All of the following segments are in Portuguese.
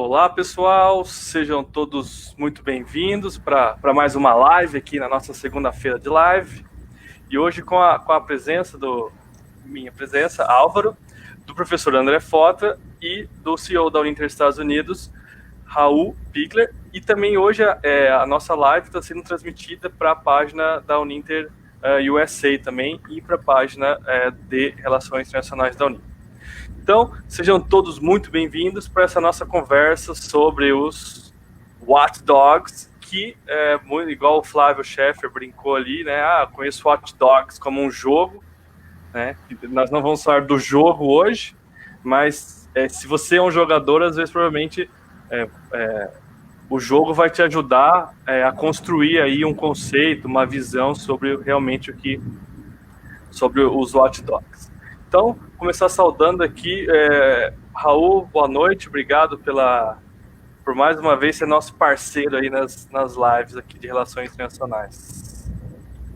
Olá, pessoal, sejam todos muito bem-vindos para mais uma live aqui na nossa segunda-feira de live. E hoje com a presença minha presença, Álvaro, do professor André Fota e do CEO da Uninter Estados Unidos, Raul Pichler. E também hoje a nossa live está sendo transmitida para a página da Uninter USA também e para a página de Relações Internacionais da Uninter. Então, sejam todos muito bem-vindos para essa nossa conversa sobre os Watchdogs, que, igual o Flávio Scheffer brincou ali, né? Conheço Watchdogs como um jogo, né? Nós não vamos falar do jogo hoje, mas se você é um jogador, às vezes, provavelmente, o jogo vai te ajudar a construir aí um conceito, uma visão sobre realmente sobre os Watchdogs. Então, começar saudando aqui, Raul, boa noite, obrigado por mais uma vez ser nosso parceiro aí nas lives aqui de Relações Internacionais.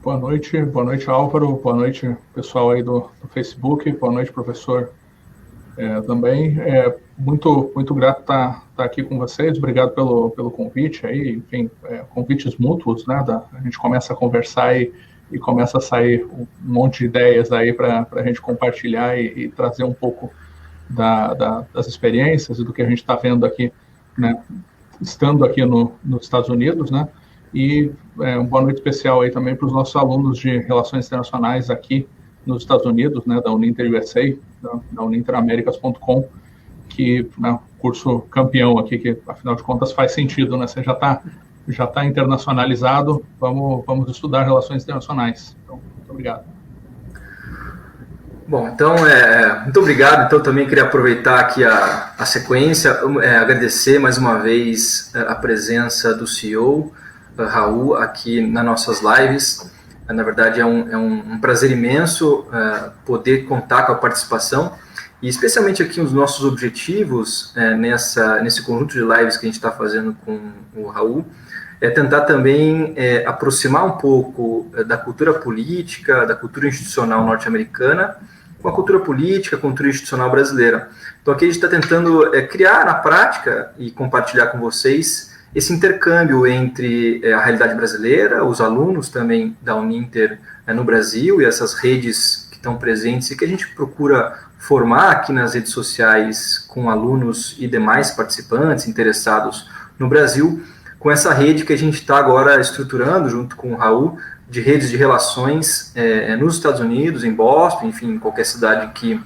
Boa noite Álvaro, boa noite pessoal aí do Facebook, boa noite professor também. Muito grato estar aqui com vocês, obrigado pelo convite aí, enfim, convites mútuos, né, a gente começa a conversar e começa a sair um monte de ideias aí para a gente compartilhar e trazer um pouco das experiências e do que a gente está vendo aqui, né, estando aqui nos Estados Unidos, né, e uma boa noite especial aí também para os nossos alunos de Relações Internacionais aqui nos Estados Unidos, né, da Uninter USA, da uninteraméricas.com, que é um curso campeão aqui, que afinal de contas faz sentido, né, você já está internacionalizado, vamos estudar relações internacionais. Então, muito obrigado. Bom, então, muito obrigado. Então, também queria aproveitar aqui a sequência, agradecer mais uma vez a presença do CEO, Raul, aqui nas nossas lives. Na verdade, é um prazer imenso poder contar com a participação, e especialmente aqui os nossos objetivos nesse conjunto de lives que a gente está fazendo com o Raul, é tentar também aproximar um pouco da cultura política, da cultura institucional norte-americana, com a cultura política, a cultura institucional brasileira. Então aqui a gente está tentando criar na prática e compartilhar com vocês esse intercâmbio entre a realidade brasileira, os alunos também da Uninter no Brasil e essas redes que estão presentes e que a gente procura formar aqui nas redes sociais com alunos e demais participantes interessados no Brasil, com essa rede que a gente está agora estruturando junto com o Raul, de redes de relações nos Estados Unidos, em Boston, enfim, em qualquer cidade que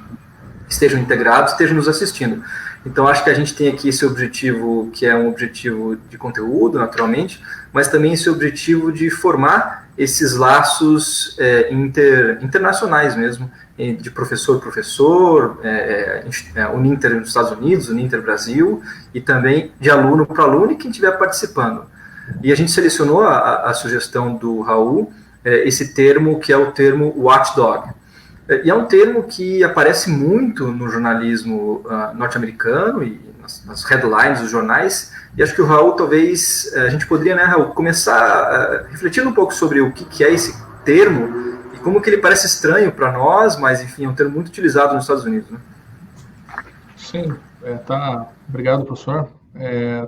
estejam integrados, estejam nos assistindo. Então, acho que a gente tem aqui esse objetivo, que é um objetivo de conteúdo, naturalmente, mas também esse objetivo de formar esses laços internacionais mesmo, de professor-professor, Uninter nos Estados Unidos, Uninter Brasil, e também de aluno para aluno e quem estiver participando. E a gente selecionou a sugestão do Raul, esse termo que é o termo watchdog. E é um termo que aparece muito no jornalismo norte-americano e nas headlines dos jornais, e acho que o Raul, talvez, a gente poderia, né, Raul, começar refletindo um pouco sobre o que é esse termo, e como que ele parece estranho para nós, mas, enfim, é um termo muito utilizado nos Estados Unidos, né? Sim, obrigado, professor.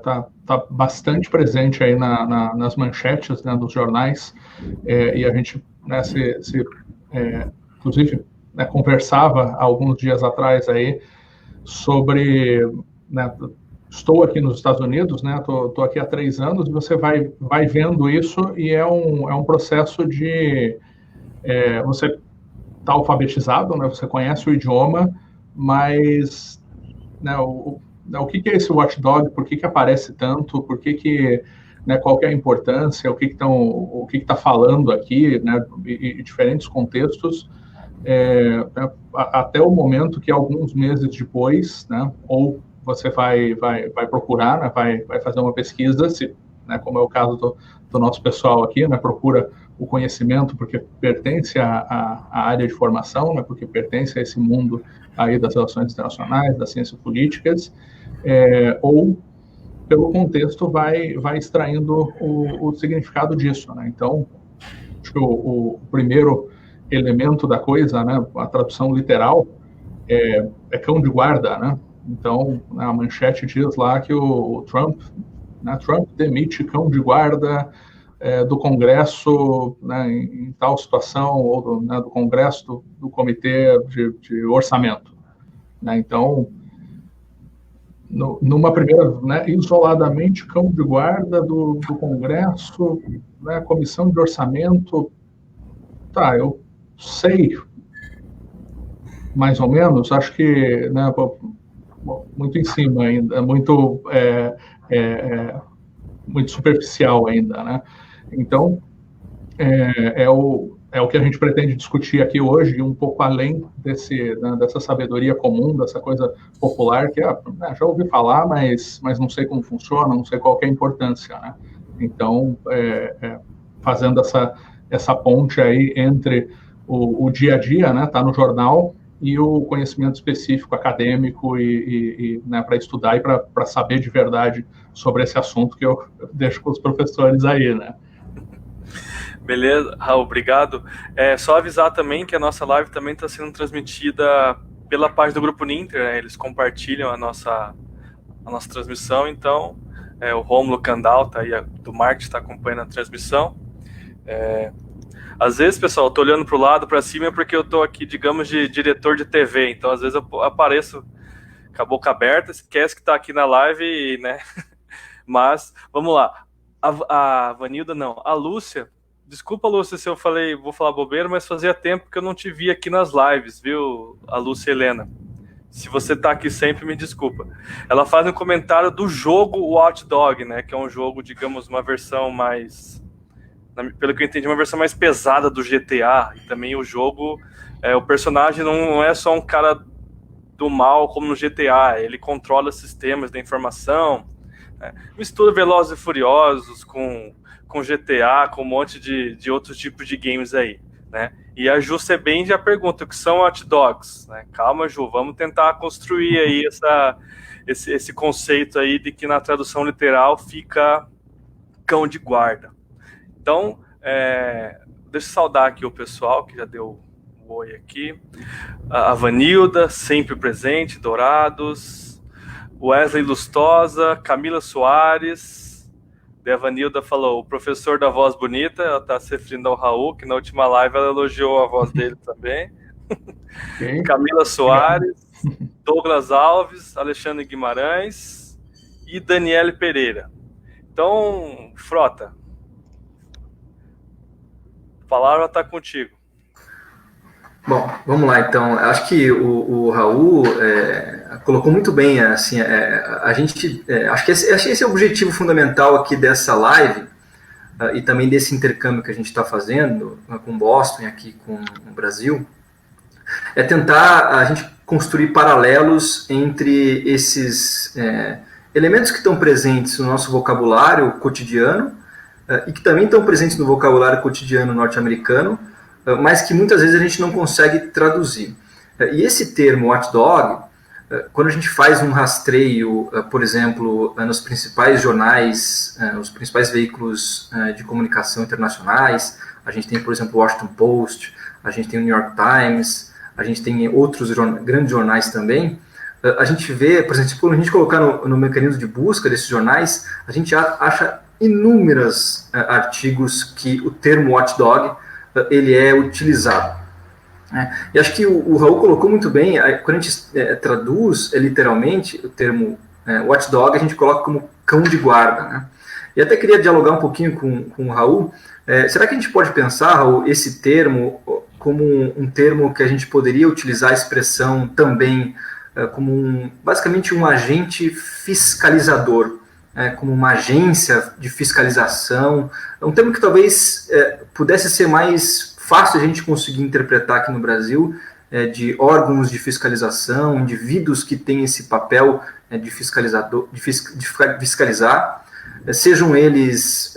Tá bastante presente aí nas manchetes, né, dos jornais, e a gente, né, inclusive, né, conversava há alguns dias atrás aí sobre, né, estou aqui nos Estados Unidos, né, tô aqui há 3 anos, e você vai vendo isso, e é um processo de você tá alfabetizado, né, você conhece o idioma, mas, né, o que é esse watchdog, por que aparece tanto, por que né, qual que é a importância, o que está falando aqui, né, e diferentes contextos, até o momento que alguns meses depois, né, ou você vai procurar, né, vai fazer uma pesquisa, né, como é o caso do nosso pessoal aqui, né, procura o conhecimento porque pertence à área de formação, né, porque pertence a esse mundo aí das relações internacionais, das ciências políticas, ou pelo contexto vai extraindo o significado disso, né? Então, acho que o primeiro elemento da coisa, né, a tradução literal, é cão de guarda, né? Então, a manchete diz lá que o Trump, né, Trump demite cão de guarda do Congresso, né, em tal situação, ou do Congresso do Comitê de Orçamento. Né? Então, numa primeira, né, isoladamente, cão de guarda do Congresso, né, Comissão de Orçamento, tá, eu sei, mais ou menos, acho que, né, muito em cima ainda, muito superficial ainda, né? Então, é o que a gente pretende discutir aqui hoje, um pouco além dessa sabedoria comum, dessa coisa popular que já ouvi falar, mas não sei como funciona, não sei qual que é a importância, né? Então, fazendo essa ponte aí entre o dia a dia, né, tá no jornal, e o conhecimento específico acadêmico e né, para estudar e para saber de verdade sobre esse assunto que eu deixo com os professores aí, né? Beleza, Raul, obrigado. Só avisar também que a nossa live também está sendo transmitida pela página do Grupo Ninter, né? Eles compartilham a nossa transmissão, então o Rômulo Candal tá aí, do marketing, está acompanhando a transmissão. Às vezes, pessoal, eu tô olhando para o lado, para cima, porque eu tô aqui, digamos, de diretor de TV, então às vezes eu apareço com a boca aberta, esquece que tá aqui na live, né? Mas, vamos lá. A Vanilda, não, a Lúcia, desculpa, Lúcia, se eu vou falar bobeira, mas fazia tempo que eu não te vi aqui nas lives, viu, a Lúcia Helena? Se você tá aqui sempre, me desculpa. Ela faz um comentário do jogo Watch Dogs, né, que é um jogo, digamos, uma versão mais... Pelo que eu entendi, uma versão mais pesada do GTA. E também o jogo, o personagem não é só um cara do mal como no GTA, ele controla sistemas da informação, né? Mistura Velozes e Furiosos com GTA, com um monte de outros tipos de games aí, né? E a Ju Sebem já pergunta o que são Watch Dogs, né? Calma, Ju, vamos tentar construir aí esse conceito aí de que na tradução literal fica cão de guarda. Então, deixa eu saudar aqui o pessoal que já deu um oi aqui. A Vanilda, sempre presente, Dourados. Wesley Lustosa, Camila Soares. A Vanilda falou, o professor da voz bonita, ela está se referindo ao Raul, que na última live ela elogiou a voz dele também. Okay. Camila Soares, Douglas Alves, Alexandre Guimarães e Daniele Pereira. Então, Frota, a palavra está contigo. Bom, vamos lá então. Acho que o Raul colocou muito bem, assim, a gente, acho que esse é o objetivo fundamental aqui dessa live e também desse intercâmbio que a gente está fazendo com Boston e aqui com o Brasil, é tentar a gente construir paralelos entre esses elementos que estão presentes no nosso vocabulário cotidiano e que também estão presentes no vocabulário cotidiano norte-americano, mas que muitas vezes a gente não consegue traduzir. E esse termo watchdog, quando a gente faz um rastreio, por exemplo, nos principais jornais, os principais veículos de comunicação internacionais, a gente tem, por exemplo, o Washington Post, a gente tem o New York Times, a gente tem outros grandes jornais também, a gente vê, por exemplo, quando a gente colocar no mecanismo de busca desses jornais, a gente acha inúmeros artigos que o termo watchdog ele é utilizado. E acho que o Raul colocou muito bem, quando a gente traduz literalmente o termo watchdog, a gente coloca como cão de guarda, né? E até queria dialogar um pouquinho com o Raul. Será que a gente pode pensar, Raul, esse termo como um termo que a gente poderia utilizar a expressão também como basicamente um agente fiscalizador, como uma agência de fiscalização, um termo que talvez pudesse ser mais fácil a gente conseguir interpretar aqui no Brasil, de órgãos de fiscalização, indivíduos que têm esse papel de fiscalizar, sejam eles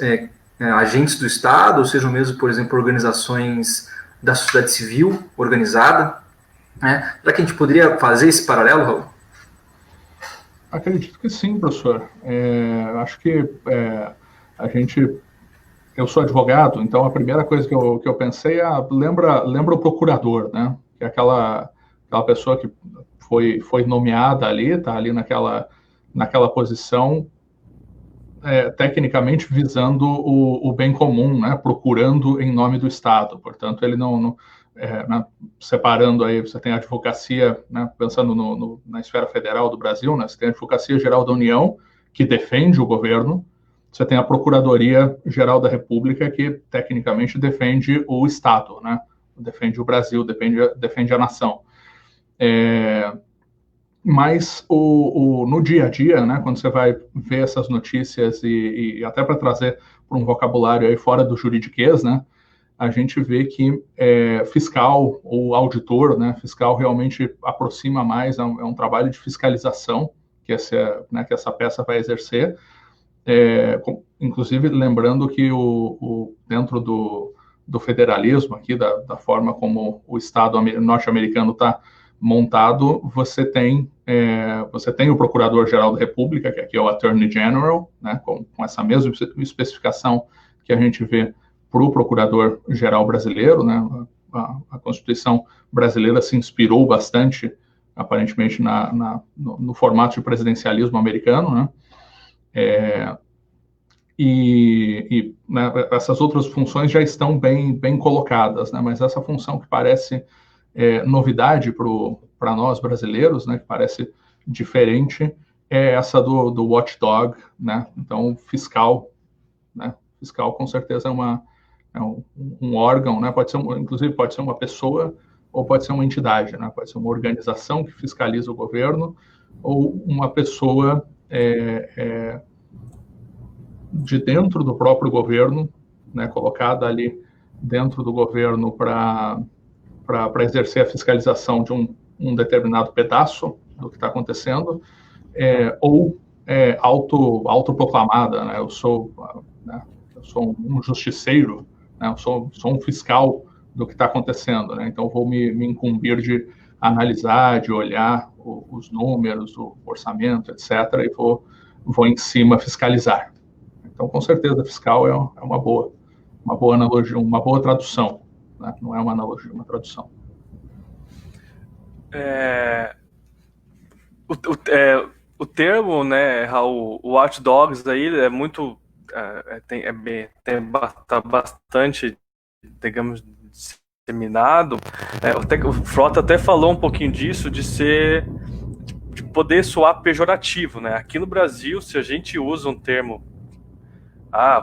agentes do Estado, ou sejam mesmo, por exemplo, organizações da sociedade civil organizada. Será que a gente poderia fazer esse paralelo, Raul? Acredito que sim, professor. Acho que eu sou advogado, então a primeira coisa que eu pensei lembra o procurador, né? Que é aquela aquela pessoa que foi nomeada ali, está ali naquela posição, tecnicamente visando o bem comum, né, procurando em nome do Estado. Portanto, ele não né, separando aí, você tem a advocacia, né, pensando na esfera federal do Brasil, né, você tem a Advocacia Geral da União, que defende o governo, você tem a Procuradoria Geral da República, que tecnicamente defende o Estado, né, defende o Brasil, defende a nação. Mas no dia a dia, né, quando você vai ver essas notícias e até para trazer para um vocabulário aí fora do juridiquês, né, a gente vê que fiscal ou auditor, né, fiscal realmente aproxima mais, é um trabalho de fiscalização que essa peça vai exercer, inclusive lembrando que dentro do federalismo aqui, da forma como o Estado norte-americano está montado, você tem o Procurador-Geral da República, que aqui é o Attorney General, né, com essa mesma especificação que a gente vê para o Procurador-Geral brasileiro, né, a Constituição brasileira se inspirou bastante, aparentemente, no formato de presidencialismo americano, né, né, essas outras funções já estão bem colocadas, né, mas essa função que parece novidade para nós brasileiros, né, que parece diferente, é essa do watchdog, né, então fiscal, né, fiscal com certeza é um órgão, né, inclusive pode ser uma pessoa ou pode ser uma entidade, né, pode ser uma organização que fiscaliza o governo ou uma pessoa de dentro do próprio governo, né, colocada ali dentro do governo para exercer a fiscalização de um determinado pedaço do que está acontecendo, ou autoproclamada, né? Eu sou um justiceiro, né? Eu sou um fiscal do que está acontecendo, né? Então vou me incumbir de analisar, de olhar os números, o orçamento, etc., e vou em cima fiscalizar. Então, com certeza, fiscal é uma boa analogia, uma boa tradução. Né? Não é uma analogia, uma tradução. O termo, né, Raul, o watchdogs aí é muito tá bastante, digamos, disseminado. O Frota até falou um pouquinho disso, de poder soar pejorativo, né? Aqui no Brasil, se a gente usa um termo,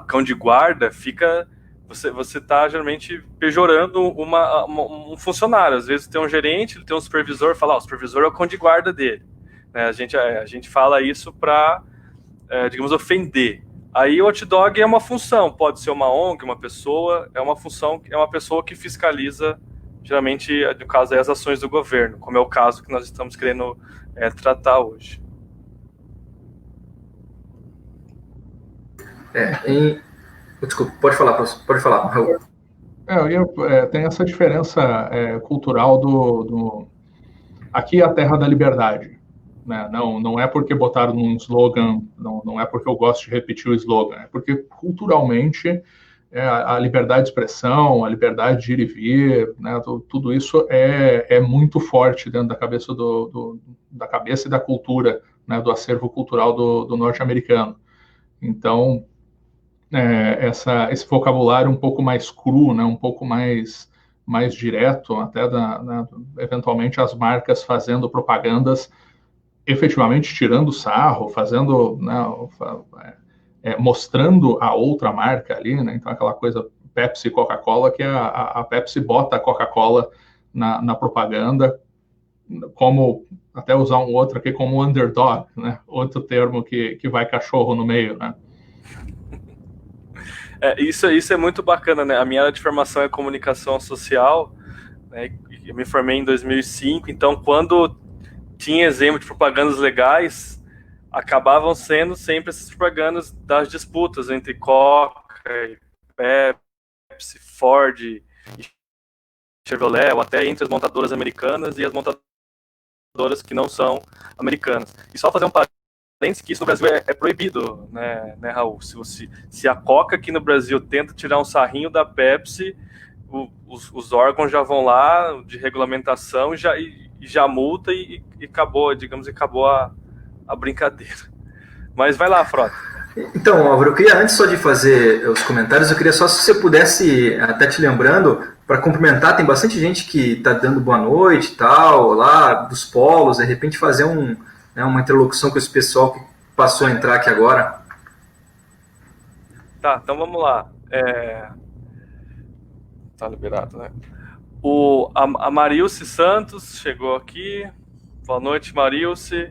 cão de guarda, você está geralmente pejorando um funcionário. Às vezes tem um gerente, ele tem um supervisor, fala, o supervisor é o cão de guarda dele. Né? A gente fala isso para, digamos, ofender. Aí o watchdog é uma função, pode ser uma ONG, uma pessoa, é uma pessoa que fiscaliza, geralmente, no caso, as ações do governo, como é o caso que nós estamos querendo tratar hoje. Desculpa, pode falar, Raul. Tem essa diferença cultural aqui é a terra da liberdade, né? Não é porque botaram num slogan, não é porque eu gosto de repetir o slogan, é porque culturalmente a liberdade de expressão, a liberdade de ir e vir, né? Tudo isso é muito forte dentro da cabeça da cabeça e da cultura, né? Do acervo cultural do norte-americano. Então esse vocabulário um pouco mais cru, né, um pouco mais direto, até eventualmente as marcas fazendo propagandas, efetivamente tirando sarro, fazendo, né, mostrando a outra marca ali, né, então aquela coisa Pepsi e Coca-Cola, que a Pepsi bota a Coca-Cola na propaganda, como, até usar um outro aqui, como underdog, né, outro termo que vai cachorro no meio, né. Isso é muito bacana, né? A minha área de formação é comunicação social, né? Eu me formei em 2005, então quando tinha exemplo de propagandas legais, acabavam sendo sempre essas propagandas das disputas entre Coca, Pepsi, Ford e Chevrolet, ou até entre as montadoras americanas e as montadoras que não são americanas. E só fazer um que isso no Brasil é proibido, né, Raul? Se a Coca aqui no Brasil tenta tirar um sarrinho da Pepsi, os órgãos já vão lá de regulamentação e já multa e acabou, digamos, acabou a brincadeira. Mas vai lá, Frota. Então, Álvaro, eu queria, antes só de fazer os comentários, eu queria só, se você pudesse, até te lembrando, para cumprimentar, tem bastante gente que está dando boa noite e tal, lá dos polos, de repente fazer uma interlocução com esse pessoal que passou a entrar aqui agora. Tá, então vamos lá. Tá liberado, né? A Marilce Santos chegou aqui. Boa noite, Marilce.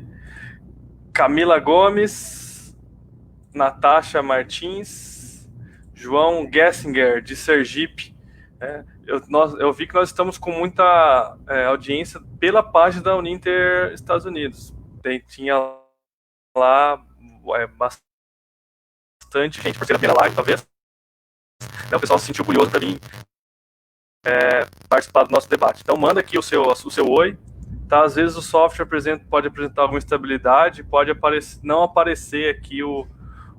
Camila Gomes, Natasha Martins, João Gessinger, de Sergipe. Eu vi que nós estamos com muita audiência pela página da Uninter Estados Unidos. Tinha lá bastante gente por ser a primeira live, talvez. O pessoal se sentiu curioso para vir participar do nosso debate. Então manda aqui o seu oi. Tá, às vezes o software pode apresentar alguma instabilidade, pode não aparecer aqui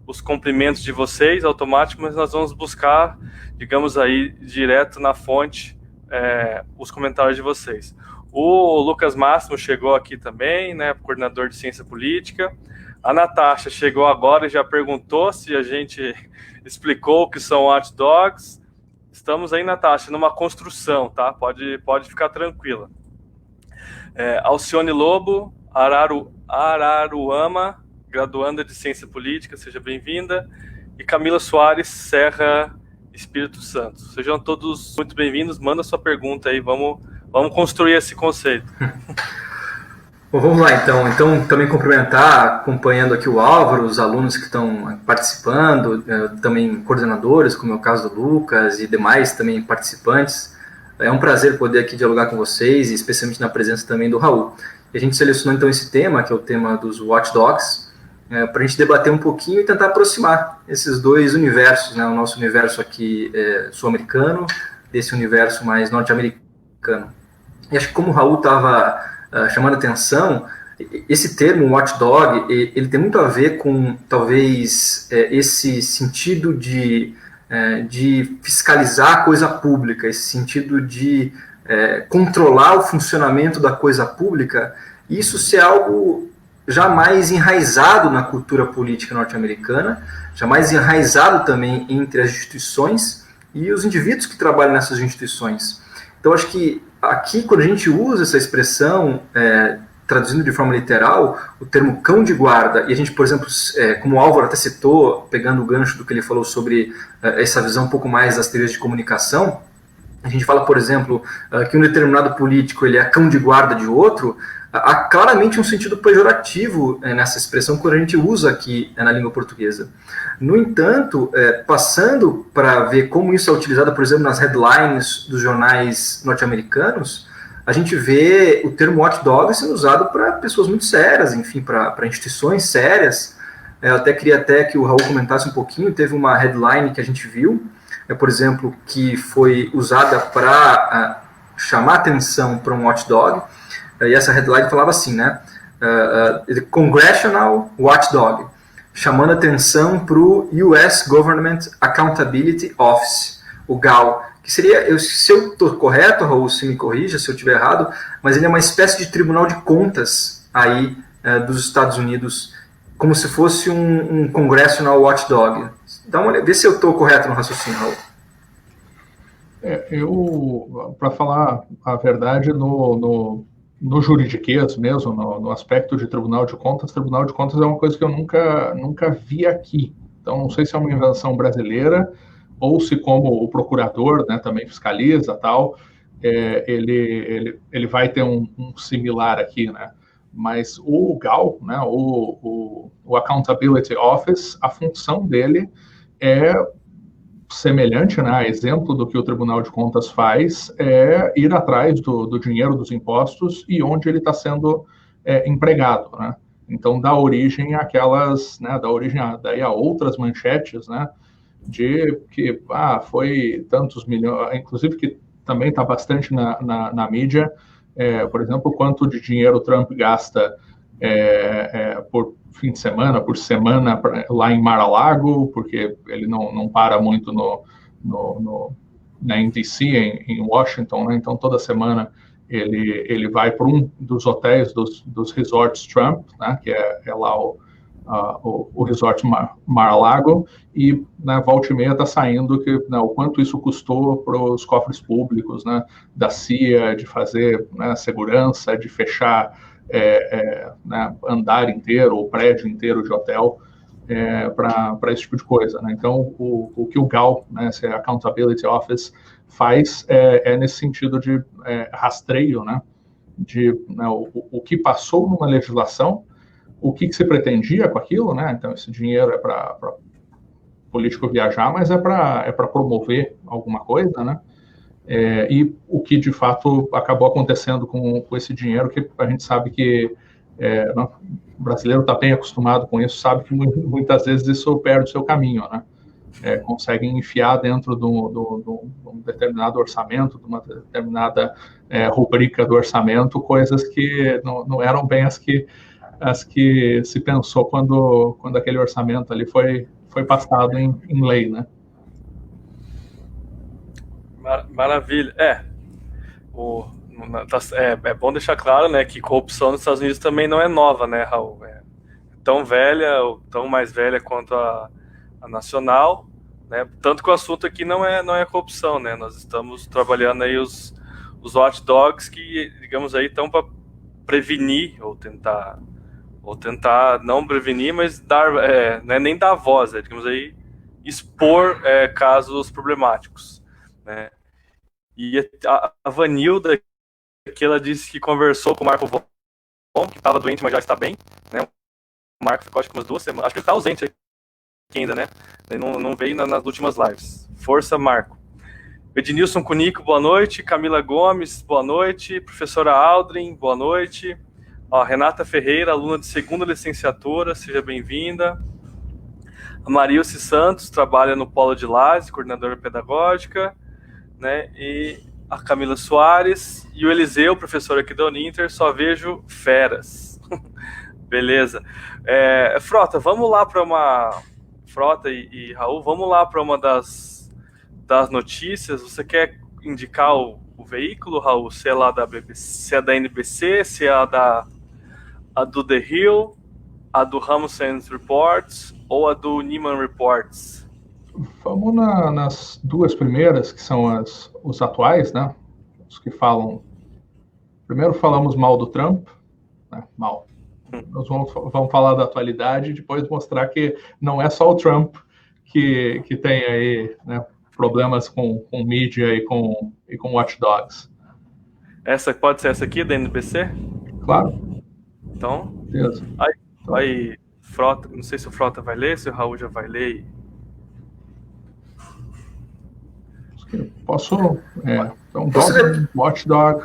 os cumprimentos de vocês automáticos, mas nós vamos buscar, digamos aí, direto na fonte, os comentários de vocês. O Lucas Máximo chegou aqui também, né, coordenador de ciência política. A Natasha chegou agora e já perguntou se a gente explicou o que são watchdogs. Estamos aí, Natasha, numa construção, tá? Pode ficar tranquila. Alcione Lobo, Araruama, graduanda de Ciência Política, seja bem-vinda. E Camila Soares Serra, Espírito Santo. Sejam todos muito bem-vindos. Manda sua pergunta aí, vamos construir esse conceito. Bom, vamos lá então também cumprimentar, acompanhando aqui o Álvaro, os alunos que estão participando, também coordenadores, como é o caso do Lucas e demais também participantes. É um prazer poder aqui dialogar com vocês, e especialmente na presença também do Raul. E a gente selecionou então esse tema, que é o tema dos watchdogs, para a gente debater um pouquinho e tentar aproximar esses dois universos, né? O nosso universo aqui sul-americano, desse universo mais norte-americano. E acho que como o Raul estava chamando atenção, esse termo watchdog, ele tem muito a ver com, talvez, esse sentido de fiscalizar a coisa pública, esse sentido de controlar o funcionamento da coisa pública, isso ser algo jamais enraizado na cultura política norte-americana, jamais enraizado também entre as instituições e os indivíduos que trabalham nessas instituições. Então, acho que aqui, quando a gente usa essa expressão, traduzindo de forma literal, o termo cão de guarda, e a gente, por exemplo, como o Álvaro até citou, pegando o gancho do que ele falou sobre essa visão um pouco mais das teorias de comunicação, a gente fala, por exemplo, que um determinado político ele é cão de guarda de outro, há claramente um sentido pejorativo nessa expressão quando a gente usa aqui na língua portuguesa. No entanto, passando para ver como isso é utilizado, por exemplo, nas headlines dos jornais norte-americanos, a gente vê o termo watchdog sendo usado para pessoas muito sérias, enfim, para instituições sérias. Eu até queria que o Raul comentasse um pouquinho. Teve uma headline que a gente viu, por exemplo, que foi usada para chamar atenção para um watchdog, e essa headline falava assim, né? Congressional Watchdog, chamando atenção para o US Government Accountability Office, o GAO, que seria, se eu estou correto, Raul, se me corrija se eu estiver errado, mas ele é uma espécie de tribunal de contas aí dos Estados Unidos, como se fosse um Congressional Watchdog. Dá uma olhada, vê se eu estou correto no raciocínio, Raul. Para falar a verdade, no juridiquês mesmo, no aspecto de Tribunal de Contas é uma coisa que eu nunca vi aqui. Então, não sei se é uma invenção brasileira ou se, como o procurador, né, também fiscaliza tal, ele vai ter um similar aqui, né? Mas o GAO, né, o Accountability Office, a função dele é semelhante, né, a exemplo do que o Tribunal de Contas faz, é ir atrás do dinheiro dos impostos e onde ele está sendo empregado, né? Então, dá origem àquelas, né, daí a outras manchetes, né, de que foi tantos milhões, inclusive que também está bastante na mídia, por exemplo, quanto de dinheiro o Trump gasta por fim de semana, por semana, lá em Mar-a-Lago, porque ele não para muito na DC, em Washington, né? Então toda semana ele vai para um dos hotéis dos resorts Trump, né, que é lá o resort Mar-a-Lago, e né, volta e meia está saindo né, o quanto isso custou para os cofres públicos, né, da CIA, de fazer né, segurança, de fechar né, andar inteiro ou prédio inteiro de hotel para esse tipo de coisa. Né? Então, o que o GAO, né, esse Accountability Office, faz nesse sentido de rastreio, né, de né, o que passou numa legislação, o que se pretendia com aquilo, né? Então esse dinheiro é para político viajar, mas é para promover alguma coisa, né? E o que de fato acabou acontecendo com esse dinheiro, que a gente sabe que o brasileiro está bem acostumado com isso, sabe que muitas vezes isso perde o seu caminho, né? Conseguem enfiar dentro de um determinado orçamento, de uma determinada rubrica do orçamento, coisas que não eram bem as que se pensou quando aquele orçamento ali foi passado em lei, né? Maravilha. É bom deixar claro, né, que corrupção nos Estados Unidos também não é nova, né, Raul? É tão velha ou tão mais velha quanto a nacional, né? Tanto que o assunto aqui não é corrupção, né? Nós estamos trabalhando aí os watchdogs que, digamos aí, estão para prevenir ou tentar não prevenir, mas não é nem dar voz, digamos aí, expor casos problemáticos, né? E a Vanilda, que ela disse que conversou com o Marco Von, que estava doente, mas já está bem, né? O Marco ficou acho que umas 2 semanas, acho que ele está ausente aqui ainda, né? Ele não veio nas últimas lives. Força, Marco. Ednilson Cunico, boa noite. Camila Gomes, boa noite. Professora Aldrin, boa noite. Renata Ferreira, aluna de 2ª licenciatura, seja bem-vinda. A Marilce Santos, trabalha no Polo de Lages, coordenadora pedagógica, né? E a Camila Soares e o Eliseu, professor aqui da Uninter, só vejo feras. Beleza. Frota, vamos lá para uma... Frota e Raul, vamos lá para uma das notícias. Você quer indicar o veículo, Raul? Se é lá da BBC, se é da NBC, se é a do The Hill, a do Rasmussen Reports ou a do Neiman Reports? Vamos nas 2 primeiras, que são os atuais, né? Os que falam... Primeiro falamos mal do Trump, né? Mal. Nós vamos falar da atualidade e depois mostrar que não é só o Trump que tem aí, né, problemas com mídia e com watchdogs. Essa pode ser essa aqui da NBC? Claro. Então, beleza. Aí, Frota, não sei se o Frota vai ler, se o Raul já vai ler. Posso? Então, Government Watchdog.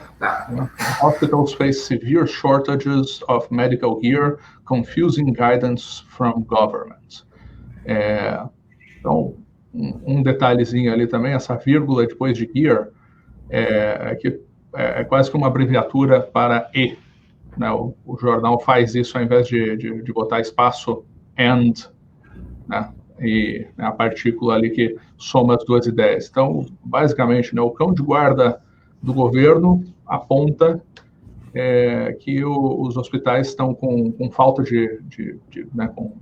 Hospitals face severe shortages of medical gear, confusing guidance from government. Então, um detalhezinho ali também, essa vírgula depois de gear, que é quase que uma abreviatura para E. Né? O jornal faz isso ao invés de botar espaço and, né? E a partícula ali que soma as 2 ideias. Então, basicamente, né, o cão de guarda do governo aponta que os hospitais estão com falta né, com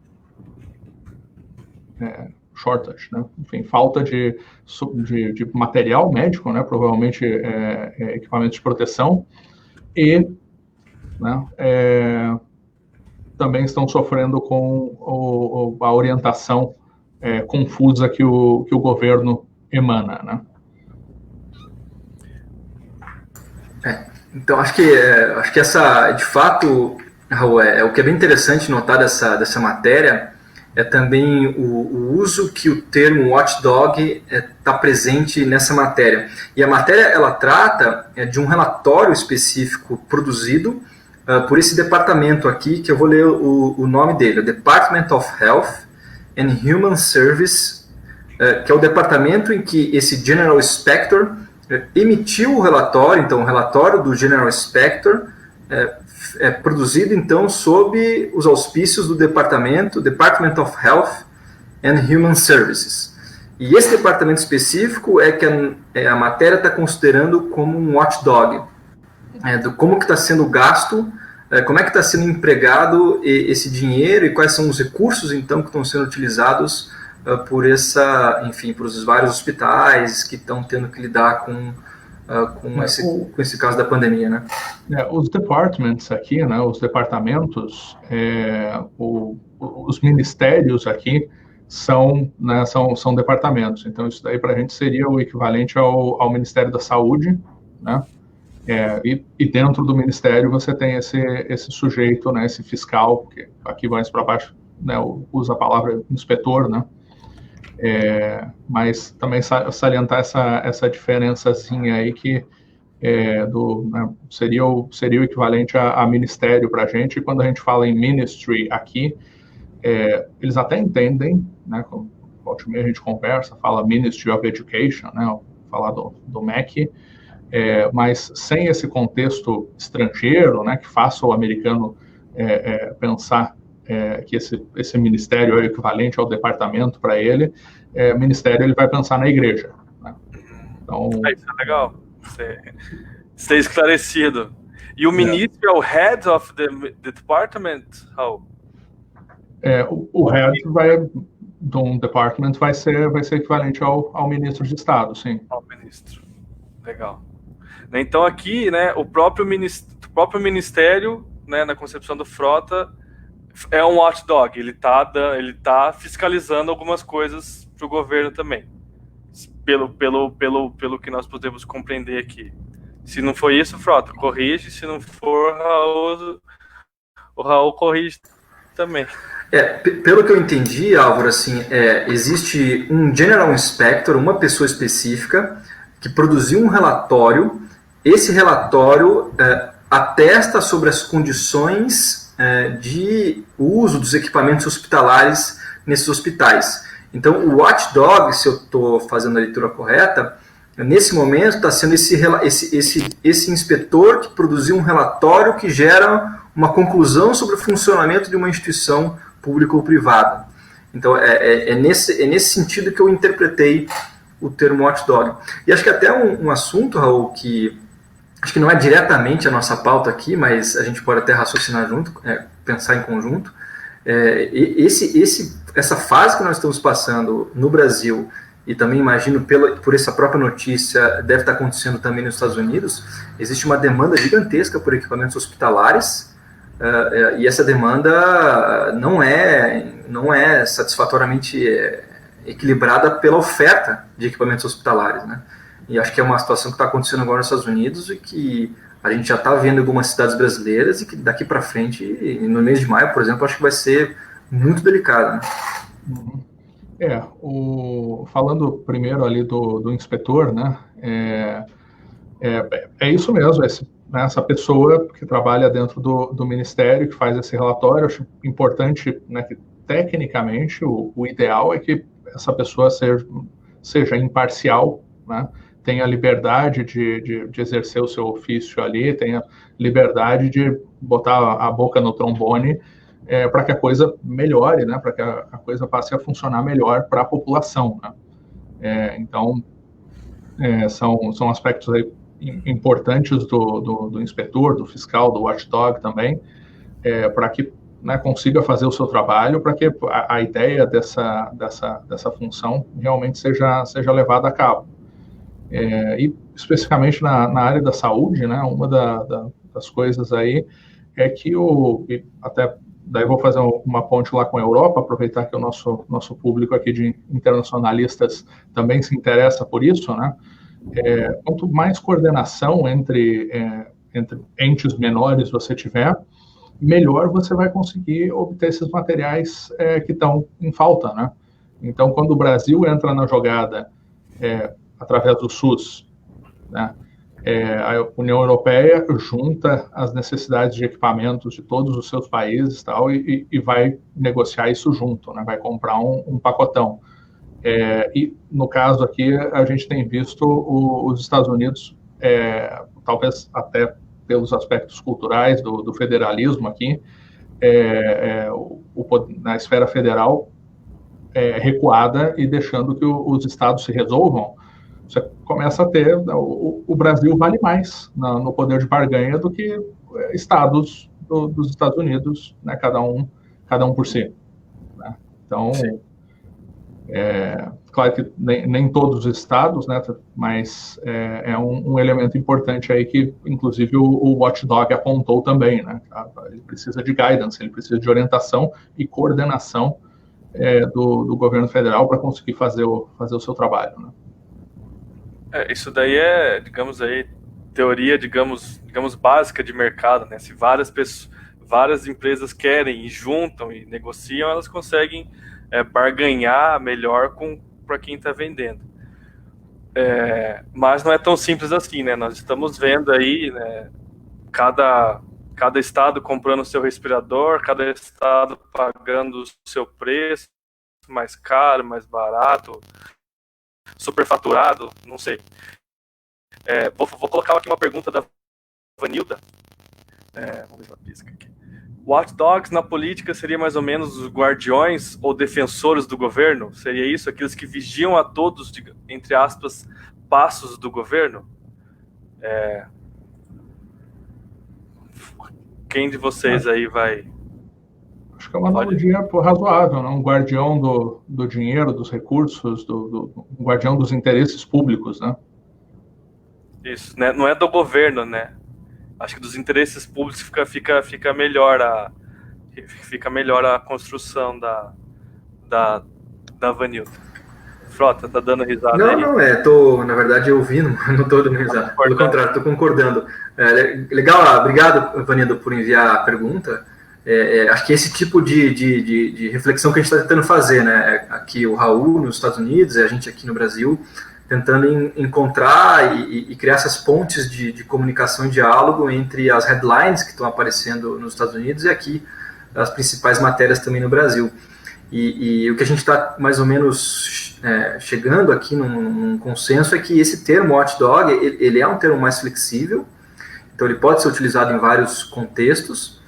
shortage, né? Enfim, falta de material médico, né? Provavelmente equipamentos de proteção, e né, também estão sofrendo com a orientação confusa que o governo emana, né? Então, acho que essa, de fato, Raul, o que é bem interessante notar dessa matéria é também o uso que o termo watchdog está presente nessa matéria. E a matéria, ela trata de um relatório específico produzido por esse departamento aqui, que eu vou ler o nome dele, o Department of Health and Human Service, que é o departamento em que esse General Inspector emitiu o relatório. Então, o relatório do General Inspector é produzido, então, sob os auspícios do Department of Health and Human Services. E esse departamento específico é que a matéria está considerando como um watchdog. do como que está sendo gasto, como é que está sendo empregado esse dinheiro e quais são os recursos, então, que estão sendo utilizados por os vários hospitais que estão tendo que lidar com esse caso da pandemia, né? Os departments aqui, né, os departamentos, os ministérios aqui são departamentos. Então, isso daí para a gente seria o equivalente ao Ministério da Saúde, né? E dentro do Ministério você tem esse sujeito, né, esse fiscal, que aqui mais para baixo, né, usa a palavra inspetor, né? Mas também salientar essa diferençazinha aí que né, seria o equivalente a ministério para a gente. E quando a gente fala em ministry aqui, eles até entendem, né, como a gente conversa, fala Ministry of Education, né, falar do MEC, mas sem esse contexto estrangeiro, né, que faça o americano pensar que esse ministério é o equivalente ao departamento para ele, ministério ele vai pensar na igreja, né? Então, isso é legal, ser esclarecido. E o ministro é o head of the department? How? O head de um department vai ser equivalente ao ministro de Estado, sim. Ao ministro, legal. Então aqui, né, o próprio ministério, né, na concepção do Frota, é um watchdog, ele tá fiscalizando algumas coisas para o governo também, pelo que nós podemos compreender aqui. Se não for isso, Frota, corrige, se não for, o Raul corrige também. Pelo que eu entendi, Álvaro, assim, existe um General Inspector, uma pessoa específica, que produziu um relatório. Esse relatório atesta sobre as condições de uso dos equipamentos hospitalares nesses hospitais. Então, o watchdog, se eu estou fazendo a leitura correta, nesse momento está sendo esse inspetor que produziu um relatório que gera uma conclusão sobre o funcionamento de uma instituição pública ou privada. Então, é nesse sentido que eu interpretei o termo watchdog. E acho que até um assunto, Raul, que acho que não é diretamente a nossa pauta aqui, mas a gente pode até raciocinar junto, pensar em conjunto. Essa fase que nós estamos passando no Brasil, e também imagino por essa própria notícia, deve estar acontecendo também nos Estados Unidos, existe uma demanda gigantesca por equipamentos hospitalares, e essa demanda não é satisfatoriamente equilibrada pela oferta de equipamentos hospitalares, né? E acho que é uma situação que está acontecendo agora nos Estados Unidos e que a gente já está vendo em algumas cidades brasileiras e que daqui para frente, no mês de maio, por exemplo, acho que vai ser muito delicado, né? Falando primeiro ali do inspetor, né? É isso mesmo, essa pessoa que trabalha dentro do Ministério, que faz esse relatório. Acho importante, né, que tecnicamente o ideal é que essa pessoa seja imparcial, né? Tenha liberdade de exercer o seu ofício ali, tenha liberdade de botar a boca no trombone para que a coisa melhore, né? Para que a coisa passe a funcionar melhor para a população, né? Então, são aspectos aí importantes do inspetor, do fiscal, do watchdog também, para que, né, consiga fazer o seu trabalho, para que a ideia dessa função realmente seja levada a cabo. E especificamente na área da saúde, né, uma das coisas aí é que até daí vou fazer uma ponte lá com a Europa, aproveitar que o nosso público aqui de internacionalistas também se interessa por isso, né? Quanto mais coordenação entre entes menores você tiver, melhor você vai conseguir obter esses materiais que estão em falta, né? Então, quando o Brasil entra na jogada através do SUS, né, a União Europeia junta as necessidades de equipamentos de todos os seus países e vai negociar isso junto, né, vai comprar um pacotão. E no caso aqui, a gente tem visto os Estados Unidos, talvez até pelos aspectos culturais do federalismo aqui, na esfera federal recuada e deixando que os estados se resolvam. você começa a ter, o Brasil vale mais no poder de barganha do que estados dos Estados Unidos, né, cada um por si. Né? Então, claro que nem todos os estados, né, mas é um elemento importante aí que, inclusive, o Watchdog apontou também. Né? Ele precisa de guidance, ele precisa de orientação e coordenação do governo federal para conseguir fazer o seu trabalho. Né? Isso daí é, digamos aí, teoria, digamos básica de mercado, né? Se várias empresas querem e juntam e negociam, elas conseguem barganhar melhor para quem está vendendo. Mas não é tão simples assim, né? Nós estamos vendo aí, né, cada estado comprando o seu respirador, cada estado pagando o seu preço, mais caro, mais barato, superfaturado, não sei. Vou colocar aqui uma pergunta da Vanilda. Vamos ver se ela pisca aqui. Watchdogs na política seria mais ou menos os guardiões ou defensores do governo? Seria isso? Aqueles que vigiam a todos, entre aspas, passos do governo? Quem de vocês aí vai... Acho que é uma analogia razoável, né? Um guardião do dinheiro, dos recursos, um guardião dos interesses públicos, né? Isso, né? Não é do governo, né? Acho que dos interesses públicos fica melhor a construção da Vanilda. Frota, tá dando risada não, aí? Não, tô, na verdade, ouvindo, não tô dando risada. Pelo contrário, tô concordando. Legal, obrigado, Vanilda, por enviar a pergunta. Acho que esse tipo de reflexão que a gente está tentando fazer, né? Aqui o Raul nos Estados Unidos, a gente aqui no Brasil, tentando encontrar e criar essas pontes de comunicação e diálogo entre as headlines que estão aparecendo nos Estados Unidos e aqui as principais matérias também no Brasil. E o que a gente está mais ou menos chegando aqui num consenso é que esse termo watchdog, ele é um termo mais flexível, então ele pode ser utilizado em vários contextos,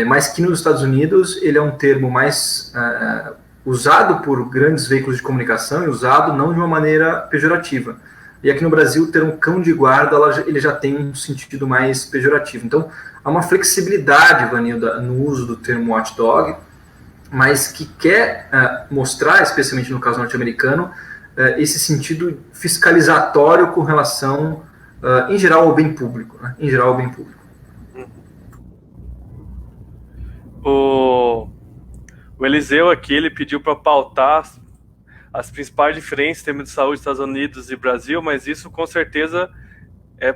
mas que nos Estados Unidos ele é um termo mais usado por grandes veículos de comunicação e usado não de uma maneira pejorativa. E aqui no Brasil o termo cão de guarda ele já tem um sentido mais pejorativo. Então há uma flexibilidade, Vanilda, no uso do termo watchdog, mas que quer mostrar, especialmente no caso norte-americano, esse sentido fiscalizatório com relação, em geral, ao bem público. Né? Em geral, ao bem público. O Eliseu aqui, ele pediu para pautar as principais diferenças em termos de saúde dos Estados Unidos e Brasil, mas isso com certeza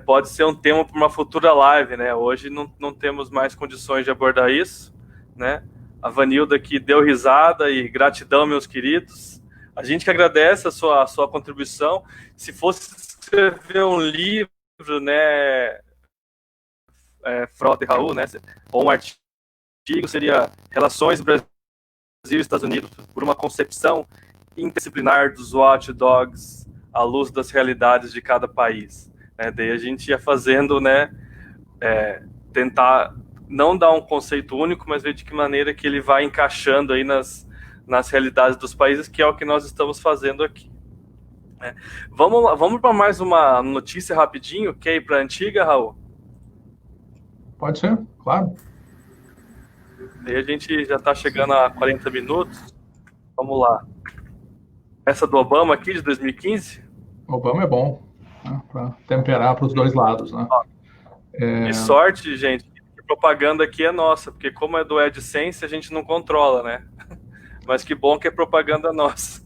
pode ser um tema para uma futura live, né? Hoje não temos mais condições de abordar isso, né? A Vanilda aqui deu risada e gratidão, meus queridos. A gente que agradece a sua contribuição. Se fosse escrever um livro, né, Frota e Raul, né, ou um artigo, seria Relações Brasil e Estados Unidos por uma concepção interdisciplinar dos watchdogs à luz das realidades de cada país. Daí a gente ia fazendo, né, tentar não dar um conceito único, mas ver de que maneira que ele vai encaixando aí nas realidades dos países, que é o que nós estamos fazendo aqui. Vamos para mais uma notícia rapidinho, quer ir para a antiga, Raul? Pode ser, claro. Aí a gente já está chegando a 40 minutos. Vamos lá. Essa do Obama aqui, de 2015? Obama é bom, né, para temperar para os dois lados, né? E sorte, gente, que propaganda aqui é nossa, porque como é do AdSense, a gente não controla, né? Mas que bom que é propaganda nossa.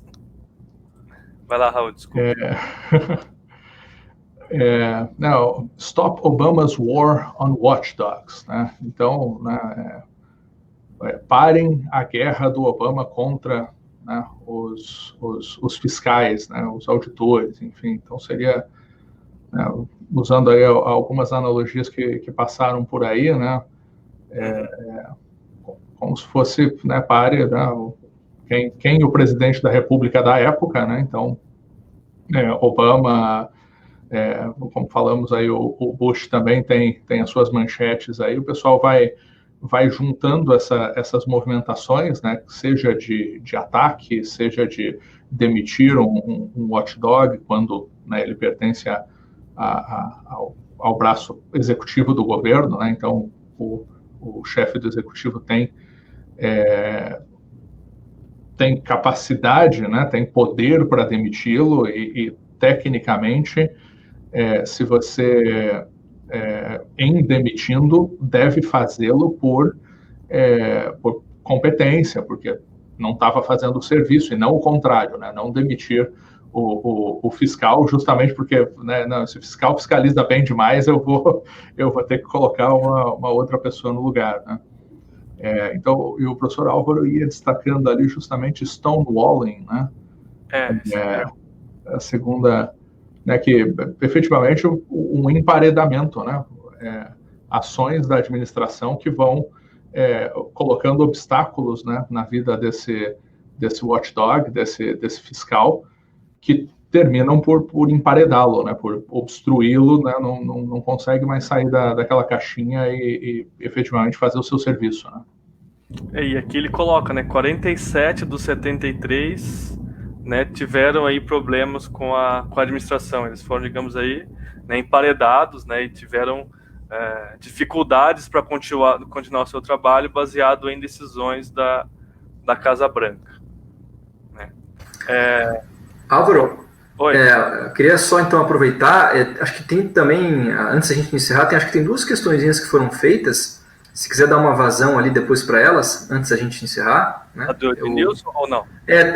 Vai lá, Raul, desculpa. Não, Stop Obama's War on Watchdogs, né? Então, né, parem a guerra do Obama contra, né, os fiscais, né, os auditores, enfim. Então seria, né, usando aí algumas analogias que passaram por aí, né, como se fosse, né, pare, né, quem o presidente da República da época, né? Então Obama, como falamos aí, o Bush também tem as suas manchetes aí, o pessoal vai juntando essas movimentações, né, seja de ataque, seja de demitir um watchdog quando né, ele pertence ao braço executivo do governo, né, então o chefe do executivo tem capacidade, né, tem poder para demiti-lo e tecnicamente, se você, em demitindo, deve fazê-lo por competência, porque não estava fazendo o serviço, e não o contrário, né, não demitir o fiscal, justamente porque, né, não, se o fiscal fiscaliza bem demais, eu vou ter que colocar uma outra pessoa no lugar, né. Então, e o professor Álvaro ia destacando ali justamente stonewalling, né? A segunda, né, que efetivamente um emparedamento, né? Ações da administração que vão colocando obstáculos, né, na vida desse watchdog, desse fiscal, que terminam por emparedá-lo, né, por obstruí-lo, né, não consegue mais sair daquela caixinha e efetivamente fazer o seu serviço, né. E aqui ele coloca, né, 47 dos 73, né, tiveram aí problemas com a administração. Eles foram, digamos aí, né, emparedados, né, e tiveram dificuldades para continuar o seu trabalho baseado em decisões da Casa Branca, né. Álvaro, Oi. Queria só então aproveitar, acho que tem também, antes da gente encerrar, acho que tem duas questõezinhas que foram feitas, se quiser dar uma vazão ali depois para elas, antes da gente encerrar. Né? A do Ednilson ou não?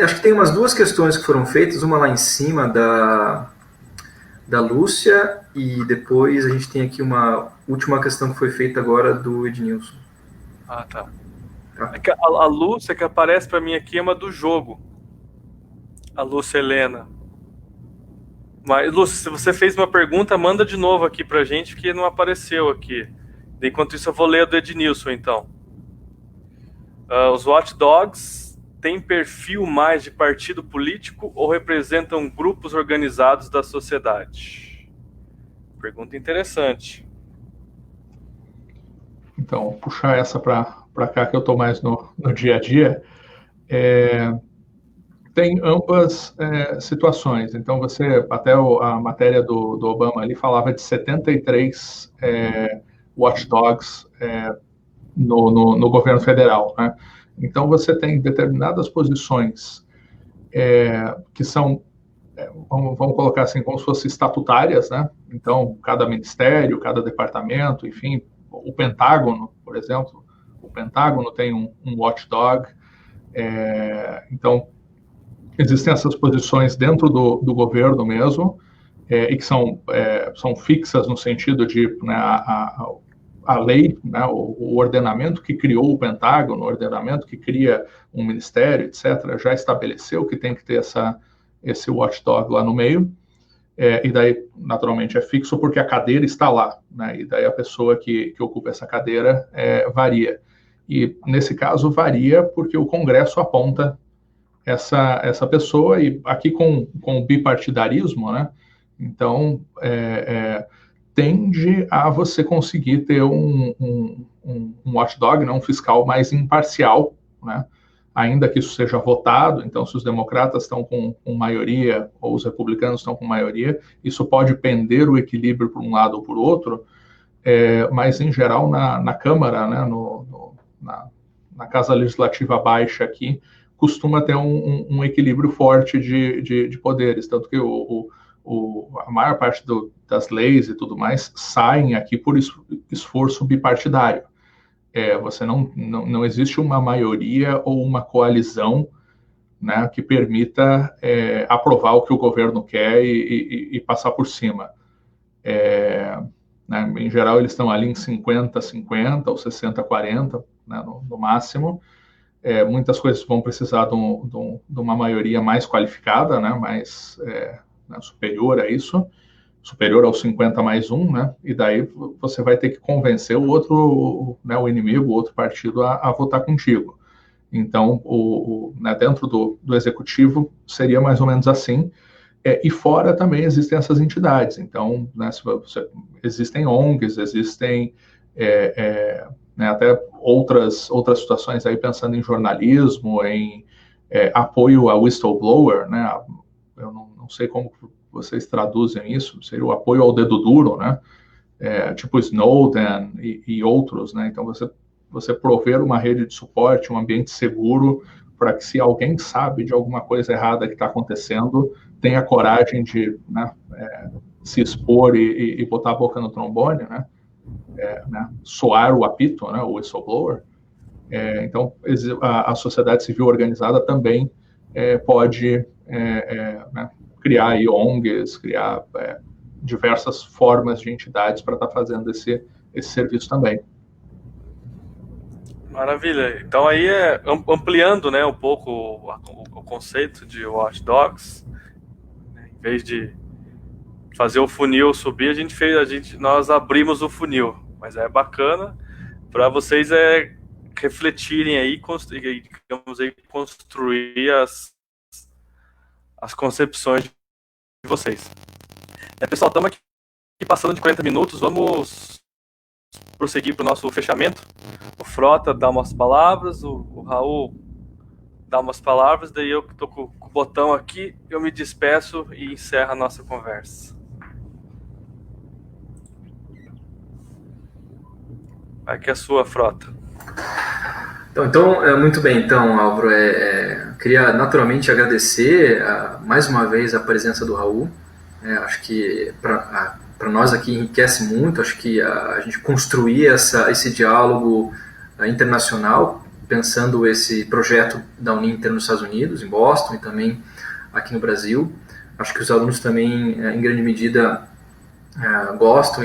Acho que tem umas duas questões que foram feitas, uma lá em cima da Lúcia, e depois a gente tem aqui uma última questão que foi feita agora do Ednilson. Ah, tá. A Lúcia que aparece para mim aqui é uma do jogo. A Lúcia Helena. Mas, Lúcia, se você fez uma pergunta, manda de novo aqui pra gente, porque não apareceu aqui. Enquanto isso, eu vou ler a do Ednilson, então. Os watchdogs têm perfil mais de partido político ou representam grupos organizados da sociedade? Pergunta interessante. Então, puxar essa para cá, que eu estou mais no dia a dia. Tem ambas situações. Então, até a matéria do Obama ali falava de 73 watchdogs no governo federal, né? Então, você tem determinadas posições que são, vamos colocar assim, como se fossem estatutárias, né? Então, cada ministério, cada departamento, enfim, o Pentágono, por exemplo, o Pentágono tem um watchdog. Então, existem essas posições dentro do governo mesmo, e que são fixas no sentido de, né, a lei, né, o ordenamento que criou o Pentágono, o ordenamento que cria um ministério, etc., já estabeleceu que tem que ter esse watchdog lá no meio, e daí, naturalmente, é fixo porque a cadeira está lá, né, e daí a pessoa que ocupa essa cadeira varia. E, nesse caso, varia porque o Congresso aponta essa pessoa, e aqui com o bipartidarismo, né, então, tende a você conseguir ter um watchdog, né, um fiscal mais imparcial, né, ainda que isso seja votado. Então, se os democratas estão com maioria ou os republicanos estão com maioria, isso pode pender o equilíbrio por um lado ou por outro, mas, em geral, na Câmara, né, na Casa Legislativa Baixa aqui, costuma ter um equilíbrio forte de poderes, tanto que a maior parte das leis e tudo mais saem aqui por esforço bipartidário. Você não existe uma maioria ou uma coalizão, né, que permita aprovar o que o governo quer e passar por cima. Né, em geral, eles estão ali em 50-50 ou 60-40, né, no máximo. Muitas coisas vão precisar de uma maioria mais qualificada, né, mais superior a isso, superior aos 50+1, né, e daí você vai ter que convencer o outro, né, o inimigo, o outro partido a votar contigo. Então, né, dentro do executivo seria mais ou menos assim, e fora também existem essas entidades. Então, né, existem ONGs, existem né, até outras situações aí, pensando em jornalismo, em apoio a whistleblower, né? Eu não sei como vocês traduzem isso, seria o apoio ao dedo duro, né? Tipo Snowden e outros, né? Então, você prover uma rede de suporte, um ambiente seguro, para que se alguém sabe de alguma coisa errada que está acontecendo, tenha coragem de, né, se expor e botar a boca no trombone, né? Soar o apito, né, o whistleblower. Então, a sociedade civil organizada também pode né, criar aí ONGs, criar diversas formas de entidades para estar fazendo esse serviço também. Maravilha. Então aí ampliando, né, um pouco o conceito de watchdogs, né, em vez de fazer o funil subir, nós abrimos o funil, mas é bacana para vocês refletirem aí, digamos aí, construir as concepções de vocês. Pessoal, estamos aqui passando de 40 minutos, vamos prosseguir para o nosso fechamento. O Frota dá umas palavras, o Raul dá umas palavras, daí eu que estou com o botão aqui, eu me despeço e encerro a nossa conversa. Aqui é a sua, Frota. Então, muito bem. Então, Álvaro, queria naturalmente agradecer mais uma vez a presença do Raul. Acho que para nós aqui enriquece muito. Acho que a gente construir esse diálogo internacional, pensando esse projeto da Uninter nos Estados Unidos, em Boston, e também aqui no Brasil. Acho que os alunos também, em grande medida, gostam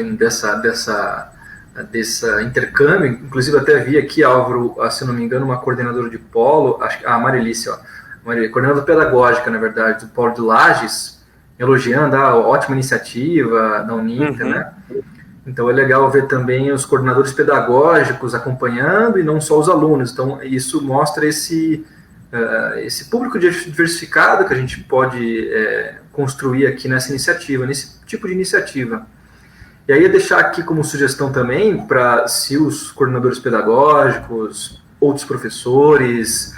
desse intercâmbio. Inclusive até vi aqui, Álvaro, se não me engano, uma coordenadora de polo, acho que a Marilice, coordenadora pedagógica, na verdade, do polo de Lages, elogiando a ótima iniciativa da Uninter, né? Então é legal ver também os coordenadores pedagógicos acompanhando e não só os alunos. Então isso mostra esse público diversificado que a gente pode construir aqui nessa iniciativa, nesse tipo de iniciativa. E aí deixar aqui como sugestão também para se os coordenadores pedagógicos, outros professores,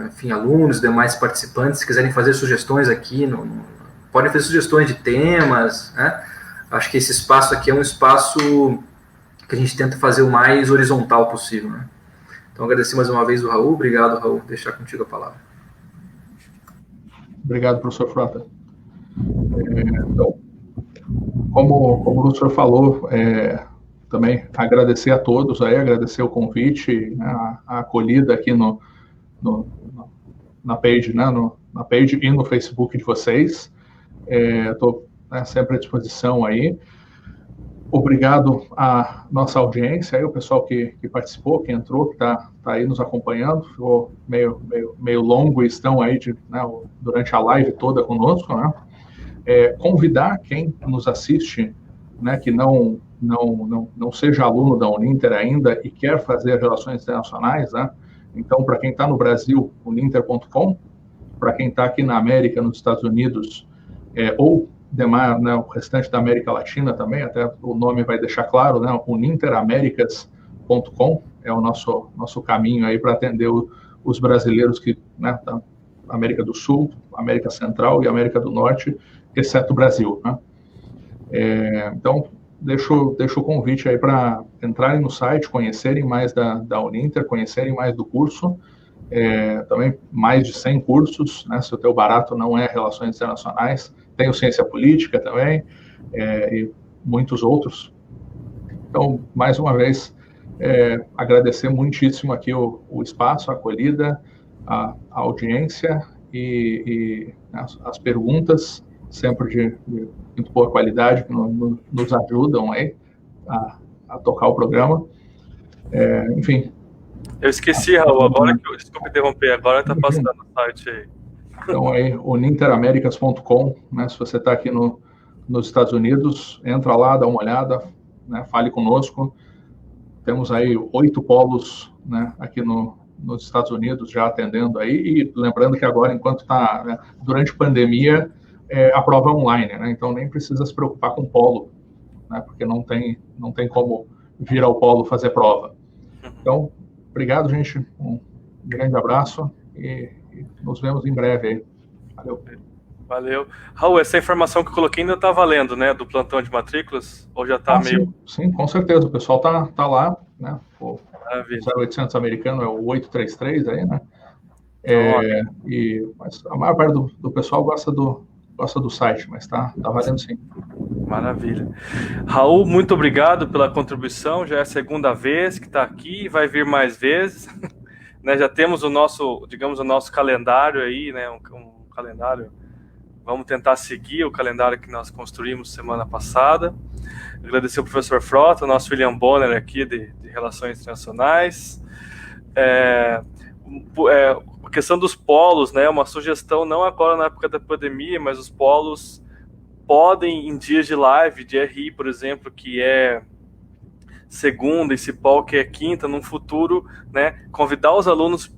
enfim, alunos, demais participantes, quiserem fazer sugestões aqui, podem fazer sugestões de temas, né? Acho que esse espaço aqui é um espaço que a gente tenta fazer o mais horizontal possível, né? Então agradecer mais uma vez o Raul. Obrigado, Raul. Vou deixar contigo a palavra. Obrigado, professor Frota. Então, como o professor falou, também agradecer a todos, agradecer o convite, né, a acolhida aqui na page, né, na page e no Facebook de vocês. Estou sempre à disposição aí. Obrigado à nossa audiência, aí, o pessoal que participou, que entrou, que está aí nos acompanhando. Ficou meio longo e estão aí né, durante a live toda conosco, né? Convidar quem nos assiste, né, que não seja aluno da Uninter ainda e quer fazer relações internacionais, né? Então, para quem está no Brasil, uninter.com, para quem está aqui na América, nos Estados Unidos, ou demais, né, o restante da América Latina também, até o nome vai deixar claro, né, uninteraméricas.com é o nosso caminho aí para atender os brasileiros que, né, da América do Sul, América Central e América do Norte, exceto o Brasil, né? Então, deixo o convite aí para entrarem no site, conhecerem mais da Uninter, conhecerem mais do curso, também mais de 100 cursos, né? Se o teu barato não é Relações Internacionais, tem o Ciência Política também, e muitos outros. Então, mais uma vez, agradecer muitíssimo aqui o espaço, a acolhida, a audiência e as perguntas, sempre de muito boa qualidade, que nos ajudam aí a tocar o programa. Enfim. Eu esqueci, Raul, agora que desculpa interromper, agora está passando no site aí. Então aí, uninteraméricas.com, né, se você está aqui nos Estados Unidos, entra lá, dá uma olhada, né, fale conosco. Temos aí 8 polos, né, aqui nos Estados Unidos já atendendo aí, e lembrando que agora, enquanto está, né, durante a pandemia, a prova é online, né, então nem precisa se preocupar com polo, né, porque não tem como vir ao polo fazer prova. Então, obrigado, gente, um grande abraço e nos vemos em breve aí. Valeu. Valeu. Raul, essa informação que eu coloquei ainda está valendo, né? Do plantão de matrículas? Ou já está meio... Sim, com certeza. O pessoal tá lá, né? O Maravilha. 0800 americano é o 833 aí, né? Mas a maior parte do pessoal gosta do site, mas tá valendo sim. Maravilha. Raul, muito obrigado pela contribuição. Já é a segunda vez que está aqui e vai vir mais vezes. Né, já temos o nosso calendário aí, né? Um calendário. Vamos tentar seguir o calendário que nós construímos semana passada. Agradecer ao professor Frota, o nosso William Bonner aqui de Relações Internacionais. A questão dos polos, né? Uma sugestão, não agora na época da pandemia, mas os polos podem, em dias de live, de RI, por exemplo, que é segunda, e Cipol, que é quinta, num futuro, né? Convidar os alunos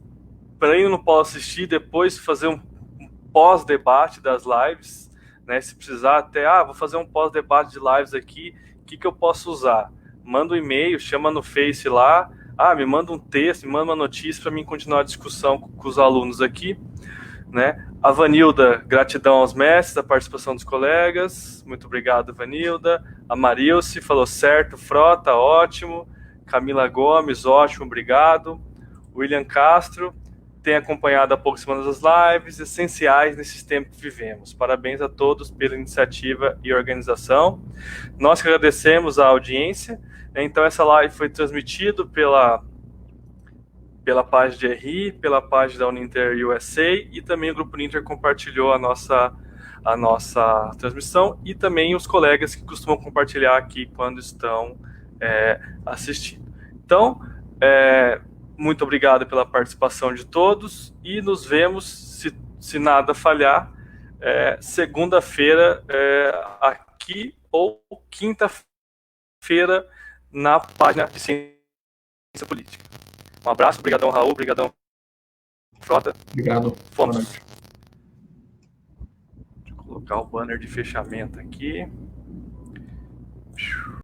para ir no polo assistir, depois fazer um pós-debate das lives, né? Se precisar até, vou fazer um pós-debate de lives aqui, o que eu posso usar? Manda um e-mail, chama no Face lá, me manda um texto, me manda uma notícia para mim continuar a discussão com os alunos aqui, né? A Vanilda, gratidão aos mestres, a participação dos colegas, muito obrigado, Vanilda. A Marilce falou certo, Frota, ótimo. Camila Gomes, ótimo, obrigado. William Castro, tem acompanhado há poucas semanas as lives, essenciais nesses tempos que vivemos. Parabéns a todos pela iniciativa e organização. Nós que agradecemos a audiência. Então, essa live foi transmitida pela página de RI, pela página da Uninter USA, e também o Grupo Uninter compartilhou a nossa transmissão, e também os colegas que costumam compartilhar aqui quando estão assistindo. Então, muito obrigado pela participação de todos e nos vemos, se nada falhar, segunda-feira aqui ou quinta-feira na página de Ciência Política. Um abraço, obrigadão Raul, obrigadão Frota. Obrigado. Fomos. Deixa eu colocar o banner de fechamento aqui.